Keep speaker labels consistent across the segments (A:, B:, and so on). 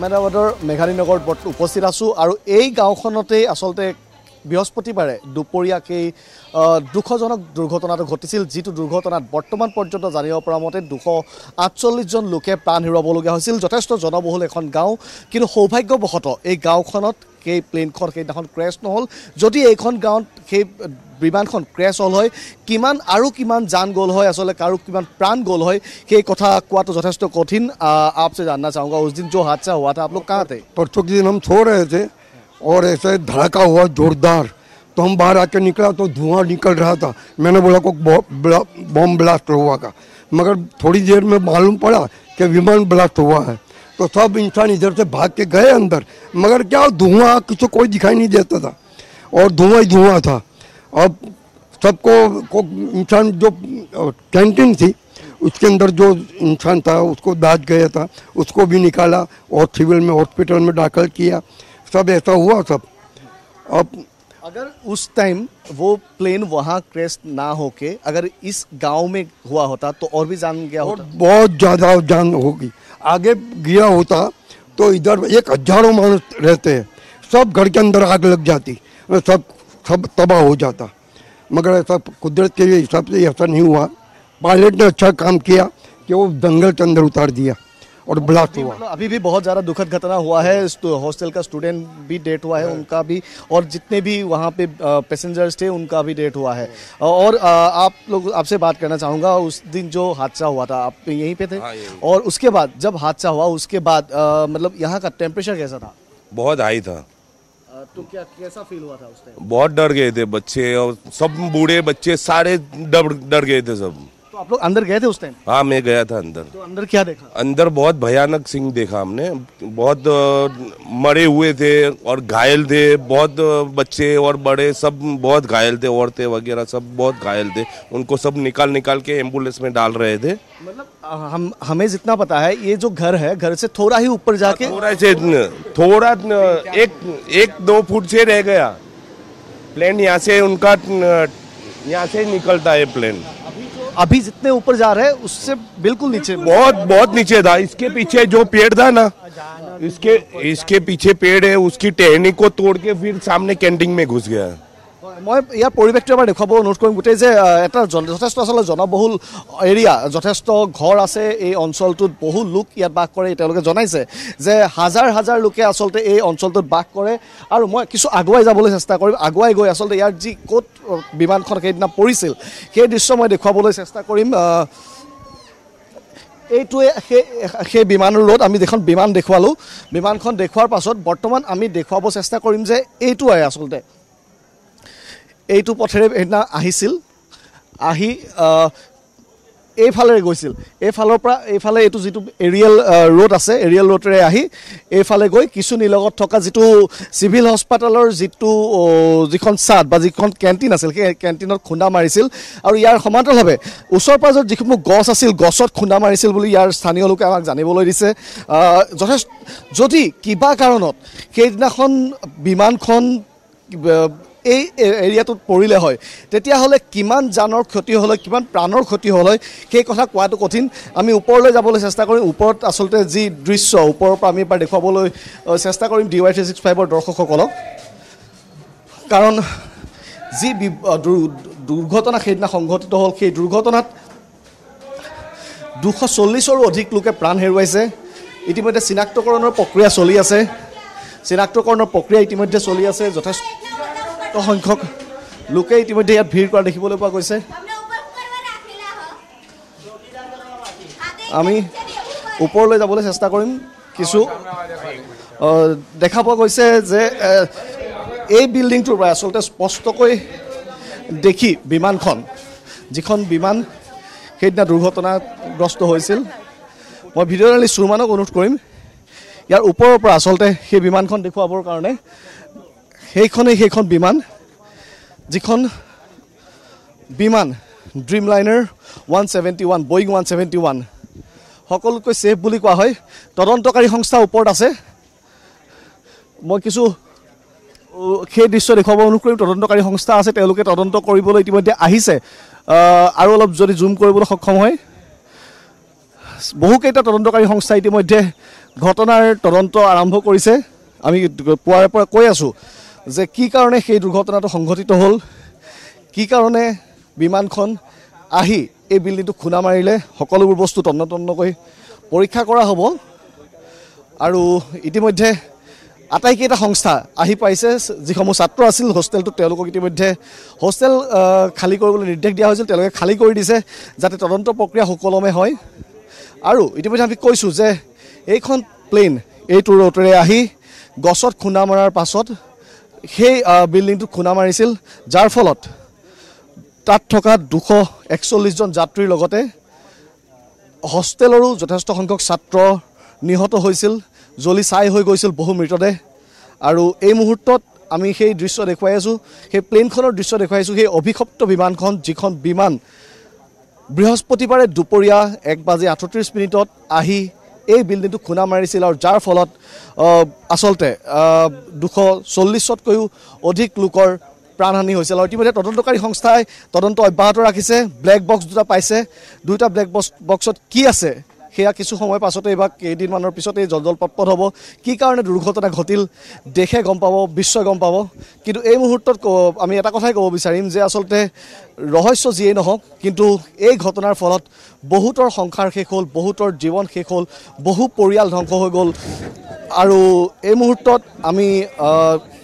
A: আহমেদাবাদৰ মেঘালী নগৰত উপস্থিত আছোঁ আৰু এই গাঁওখনতেই আচলতে বৃহস্পতিবাৰে দুপৰীয়াকেই দুখজনক দুৰ্ঘটনাটো ঘটিছিল যিটো দুৰ্ঘটনাত বৰ্তমান পৰ্যন্ত জানিব পৰা মতে 248 জন লোকে প্ৰাণ হেৰুৱাবলগীয়া হৈছিল যথেষ্ট জনবহুল এখন গাঁও কিন্তু সৌভাগ্যবশতঃ এই গাঁওখনত সেই প্লেনখন সেইদিনাখন ক্ৰেছ নহ'ল যদি এইখন গাঁৱত সেই বিমানখন ক্ৰেছ হ'ল হয় কিমান যান গ'ল হয় আচলতে কাৰো কিমান প্ৰাণ গ'ল হয় সেই কথা কোৱাটো যথেষ্ট কঠিন आपसे जानना चाहूँगा उस दिन जो हादसा हुआ था आप लोग कहाँ थे
B: परसों के दिन हम सो रहे थे और ऐसे धड़का हुआ जोरदार तो हम बाहर आके निकला तो धुआं निकल रहा था मैंने बोला को बॉम्ब ब्लास्ट हुआ का मगर थोड़ी देर में मालूम पड़ा कि विमान ब्लास्ट हुआ है तो सब इंसान इधर से भाग के गए अंदर मगर क्या धुआं किसी कोई दिखाई नहीं देता था और धुआं ही धुआं था अब सबको इंसान जो कैंटीन थी उसके अंदर जो इंसान था उसको दाज गया था उसको भी निकाला और सिविल में हॉस्पिटल में दाखिल किया सब ऐसा हुआ सब अब
A: अगर उस टाइम वो प्लेन वहाँ क्रैश ना होके अगर इस गांव में हुआ होता तो और भी जान गया होता
B: बहुत ज़्यादा जान होगी आगे गिरा होता तो इधर 1000 मानुस रहते हैं सब घर के अंदर आग लग जाती सब तबाह हो जाता मगर ऐसा कुदरत के हिसाब से ऐसा नहीं हुआ पायलट ने अच्छा काम किया कि वो दंगल के अंदर उतार दिया और ब्लास्ट हुआ
A: अभी भी बहुत ज़्यादा दुखद घटना हुआ है हॉस्टल का स्टूडेंट भी डेट हुआ है उनका भी और जितने भी वहाँ पे पैसेंजर्स थे उनका भी डेट हुआ है और आप लोग आपसे बात करना चाहूँगा उस दिन जो हादसा हुआ था आप यहीं पे थे और उसके बाद जब हादसा हुआ उसके बाद मतलब यहाँ का टेम्परेचर कैसा था
C: बहुत हाई था
A: तो क्या कैसा फील हुआ था उस टाइम
C: बहुत डर गए थे बच्चे और सब बूढ़े बच्चे सारे डर गए थे सब
A: तो आप लोग अंदर गए थे उस टाइम
C: हाँ मैं गया था अंदर
A: तो अंदर क्या देखा
C: अंदर बहुत भयानक सीन देखा हमने बहुत मरे हुए थे और घायल थे बहुत बच्चे और बड़े सब बहुत घायल थे औरतें वगैरह सब बहुत घायल थे उनको सब निकाल के एम्बुलेंस में डाल रहे थे
A: मतलब हमें जितना पता है ये जो घर है घर से थोड़ा ही ऊपर जाके
C: थोड़ा 1-2 फुट से रह गया प्लेन यहाँ से उनका यहाँ से निकलता है प्लेन
A: अभी जितने ऊपर जा रहे हैं उससे बिल्कुल नीचे
C: बहुत नीचे था इसके पीछे जो पेड़ था ना इसके पीछे पेड़ है उसकी टहनी को तोड़ के फिर सामने कैंटीन में घुस गया
A: मैं यार परिवेशটো এবাৰ দেখুৱাব অনুৰোধ কৰিম গোটেই যে এটা যথেষ্ট আসলে জনবহুল এৰিয়া যথেষ্ট ঘৰ আছে এই অঞ্চলটোত বহু লোক ইয়াত বাস কৰে তেওঁলোকে জনাইছে যে হাজাৰ লোকে আসলে এই অঞ্চলটোত বাস কৰে আৰু মই কিছু আগুৱাই যাবলৈ চেষ্টা কৰিম আগুৱাই গৈ আসলে ইয়াৰ যি কোট বিমানখন সেইদিনা পৰিছিল সেই দৃশ্য মই দেখুৱাবলৈ চেষ্টা কৰিম এইটোৱে সেই বিমানৰ ৰোড আমি দেখোন বিমান দেখুৱালোঁ বিমানখন দেখুৱাৰ পাছত বৰ্তমান আমি দেখুৱাব চেষ্টা কৰিম যে এইটোৱে আসলে এইটো পথেৰে সেইদিনা আহিছিল আহি এইফালে গৈছিল এইফালৰ পৰা এইফালে এইটো যিটো এৰিয়েল ৰোড আছে এৰিয়েল ৰোডৰে আহি এইফালে গৈ কিশুনি লগত থকা যিটো চিভিল হস্পিটেলৰ যিখন ছাদ বা যিখন কেণ্টিন আছিল সেই কেণ্টিনত খুন্দা মাৰিছিল আৰু ইয়াৰ সমান্তৰালভাৱে ওচৰ পাজৰ যিসমূহ গছ আছিল গছত খুন্দা মাৰিছিল বুলি ইয়াৰ স্থানীয় লোকে আমাক জানিবলৈ দিছে যথেষ্ট যদি কিবা কাৰণত সেইদিনাখন বিমানখন এই এৰিয়াটোত পৰিলে হয় তেতিয়াহ'লে কিমান জানৰ ক্ষতি হ'ল কিমান প্ৰাণৰ ক্ষতি হ'ল সেই কথা কোৱাটো কঠিন আমি ওপৰলৈ যাবলৈ চেষ্টা কৰিম ওপৰত আচলতে যি দৃশ্য ওপৰৰ পৰা আমি এবাৰ দেখুৱাবলৈ চেষ্টা কৰিম DY365ৰ দৰ্শকসকলক কাৰণ যি দুৰ্ঘটনা সেইদিনা সংঘটিত হ'ল সেই দুৰ্ঘটনাত 240ৰো অধিক লোকে প্ৰাণ হেৰুৱাইছে ইতিমধ্যে চিনাক্তকৰণৰ প্ৰক্ৰিয়া চলি আছে ইতিমধ্যে চলি আছে যথেষ্ট সংখ্যক লোকে ইতিমধ্যে ইয়াত ভিৰ কৰা দেখিবলৈ পোৱা গৈছে আমি ওপৰলৈ যাবলৈ চেষ্টা কৰিম কিছু দেখা পোৱা গৈছে যে এই বিল্ডিংটোৰ পৰা আচলতে স্পষ্টকৈ দেখি বিমানখন যিখন বিমান সেইদিনা দুৰ্ঘটনাগ্ৰস্ত হৈছিল মই ভিডিঅ' জাৰ্নেলিষ্ট সুৰমানক অনুৰোধ কৰিম ইয়াৰ ওপৰৰ পৰা আচলতে সেই বিমানখন দেখুৱাবৰ কাৰণে সেইখন বিমান যিখন বিমান ড্ৰিমলাইনাৰ 171 বয়িং 171 সকলোতকৈ সেফ বুলি কোৱা হয় তদন্তকাৰী সংস্থা ওপৰত আছে মই কিছু সেই দৃশ্য দেখুৱাব অনুৰোধ কৰিম তদন্তকাৰী সংস্থা আছে তেওঁলোকে তদন্ত কৰিবলৈ ইতিমধ্যে আহিছে আৰু অলপ যদি জুম কৰিবলৈ সক্ষম হয় বহুকেইটা তদন্তকাৰী সংস্থা ইতিমধ্যে ঘটনাৰ তদন্ত আৰম্ভ কৰিছে আমি পুৱাৰ পৰা কৈ আছো যে কি কাৰণে সেই দুৰ্ঘটনাটো সংঘটিত হ'ল কি কাৰণে বিমানখন আহি এই বিল্ডিংটো খুনা মাৰিলে সকলোবোৰ বস্তু তন্নকৈ পৰীক্ষা কৰা হ'ব আৰু ইতিমধ্যে আটাইকেইটা সংস্থা আহি পাইছে যিসমূহ ছাত্ৰ আছিল হোষ্টেলটো তেওঁলোকক ইতিমধ্যে হোষ্টেল খালী কৰিবলৈ নিৰ্দেশ দিয়া হৈছিল তেওঁলোকে খালী কৰি দিছে যাতে তদন্ত প্ৰক্ৰিয়া সুকলমে হয় আৰু ইতিমধ্যে আমি কৈছো যে এইখন প্লেন এইটো ৰোটেৰে আহি গছত খুনা মৰাৰ পাছত সেই বিল্ডিংটো খুনা মাৰিছিল যাৰ ফলত তাত থকা 241 জন যাত্ৰীৰ লগতে হোষ্টেলৰো যথেষ্ট সংখ্যক ছাত্ৰ নিহত হৈছিল জ্বলি ছাই হৈ গৈছিল বহু মৃতদেহ আৰু এই মুহূৰ্তত আমি সেই দৃশ্য দেখুৱাই আছো সেই প্লেনখনৰ দৃশ্য দেখুৱাই আছো সেই অভিক্ষপ্ত বিমানখন যিখন বিমান বৃহস্পতিবাৰে দুপৰীয়া 1:38 আহি এই বিল্ডিংটো খুনা মাৰিছিল আৰু যাৰ ফলত আসলতে 240তকৈও অধিক লোকৰ প্ৰাণহানি হৈছিল আৰু ইতিমধ্যে তদন্তকাৰী সংস্থাই তদন্ত অব্যাহত ৰাখিছে ব্লেক বক্স দুটা পাইছে দুটা ব্লেক বক্সত কি আছে সেয়া কিছু সময় পাছতে বা কেইদিনমানৰ পিছতে জলপটপট হ'ব কি কাৰণে দুৰ্ঘটনা ঘটিল দেখে গম পাব বিশ্বই গম পাব কিন্তু এই মুহূৰ্তত আমি এটা কথাই ক'ব বিচাৰিম যে আসলতে ৰহস্য যিয়েই নহওক কিন্তু এই ঘটনাৰ ফলত বহুতৰ সংসাৰ শেষ হ'ল বহুতৰ জীৱন শেষ হ'ল বহু পৰিয়াল ধ্বংস হৈ গ'ল আৰু এই মুহূৰ্তত আমি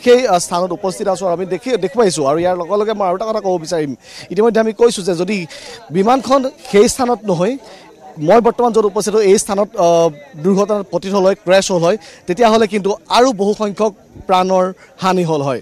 A: সেই স্থানত উপস্থিত আছো আৰু আমি দেখুৱাইছোঁ আৰু ইয়াৰ লগে লগে মই আৰু এটা কথা ক'ব বিচাৰিম ইতিমধ্যে আমি কৈছোঁ যে যদি বিমানখন সেই স্থানত নহয় মই বৰ্তমান য'ত উপস্থিত এই স্থানত দুৰ্ঘটনাত পতিত হ'ল হয় ক্ৰেছ হ'ল হয় তেতিয়াহ'লে কিন্তু আৰু বহু সংখ্যক প্ৰাণৰ হানি হ'ল হয়